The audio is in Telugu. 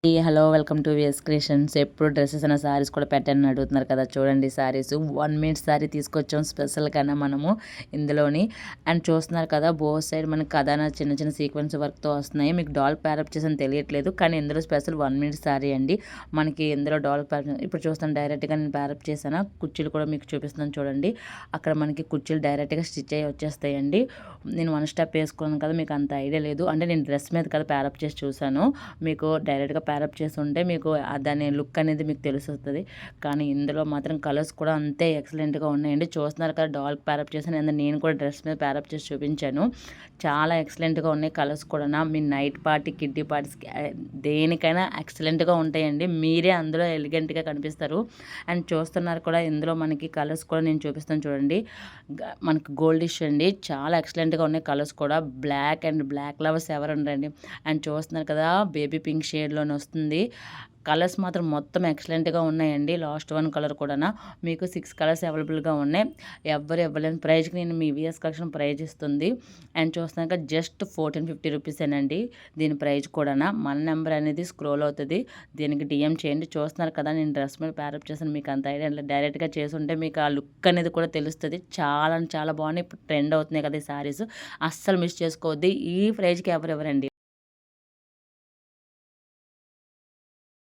Hello welcome to VS creations. ఎప్పుడు డ్రెస్సెస్ అన్న శారీస్ కూడా పెట్టండి అడుగుతున్నారు కదా. చూడండి శారీస్ 1 మీటర్ శారీ తీసుకొచ్చాం స్పెషల్ కన్నా మనము ఇందులోని. అండ్ చూస్తున్నారు కదా బోత్ సైడ్ మనకి కథాన చిన్న చిన్న సీక్వెన్స్ వర్క్తో వస్తున్నాయి. మీకు డాల్ ప్యారప్ చేసిన తెలియట్లేదు కానీ ఇందులో స్పెషల్ 1 మీటర్ శారీ అండి. మనకి ఇందులో డాల్ ప్యారప్ ఇప్పుడు చూస్తాను డైరెక్ట్గా నేను ప్యారప్ చేశాను. కుర్చీలు కూడా మీకు చూపిస్తున్నాను చూడండి. అక్కడ మనకి కుర్చీలు డైరెక్ట్గా స్టిచ్ అయ్యి వచ్చేస్తాయండి. నేను 1 స్టెప్ వేసుకున్నాను కదా, మీకు అంత ఐడియా లేదు. అంటే నేను డ్రెస్ మీద కదా ప్యారప్ చేసి చూశాను. మీకు డైరెక్ట్గా ప్యారప్ చేసి ఉంటే మీకు దాని లుక్ అనేది మీకు తెలుస్తుంది. కానీ ఇందులో మాత్రం కలర్స్ కూడా అంతే ఎక్సలెంట్గా ఉన్నాయండి. చూస్తున్నారు కదా డాల్ ప్యారప్ చేశాను. నేను కూడా డ్రెస్ మీద ప్యారప్ చేసి చూపించాను. చాలా ఎక్సలెంట్గా ఉన్నాయి కలర్స్ కూడా. మీ నైట్ పార్టీ కిడ్డీ పార్టీస్కి దేనికైనా ఎక్సలెంట్గా ఉంటాయండి. మీరే అందులో ఎలిగెంట్గా కనిపిస్తారు. అండ్ చూస్తున్నారు కూడా ఇందులో మనకి కలర్స్ కూడా నేను చూపిస్తాను చూడండి. మనకి గోల్డిష్ అండి, చాలా ఎక్సలెంట్గా ఉన్నాయి కలర్స్ కూడా. బ్లాక్ అండ్ బ్లాక్ లవర్స్ ఎవరు ఉండండి. అండ్ చూస్తున్నారు కదా బేబీ పింక్ షేడ్లోనే వస్తుంది. కలర్స్ మాత్రం మొత్తం ఎక్సలెంట్గా ఉన్నాయండి. లాస్ట్ 1 కలర్ కూడా మీకు 6 కలర్స్ అవైలబుల్గా ఉన్నాయి. ఎవరు ఇవ్వలేని ప్రైజ్కి నేను మీ విఎస్ కలెక్షన్ ప్రైజ్ ఇస్తుంది. అండ్ చూస్తున్నాక జస్ట్ 1450 రూపీసేనండి దీని ప్రైజ్ కూడా. మన నెంబర్ అనేది స్క్రోల్ అవుతుంది, దీనికి డిఎం చేయండి. చూస్తున్నారు కదా నేను డ్రెస్ మీద ప్యారప్ చేశాను. మీకు అంత ఐడియా డైరెక్ట్గా చేసి ఉంటే మీకు ఆ లుక్ అనేది కూడా తెలుస్తుంది. చాలా బాగున్నాయి. ఇప్పుడు ట్రెండ్ అవుతున్నాయి కదా ఈ శారీస్. అస్సలు మిస్ చేసుకోవద్దు. ఈ ప్రైజ్కి ఎవరు ఇవ్వరండి.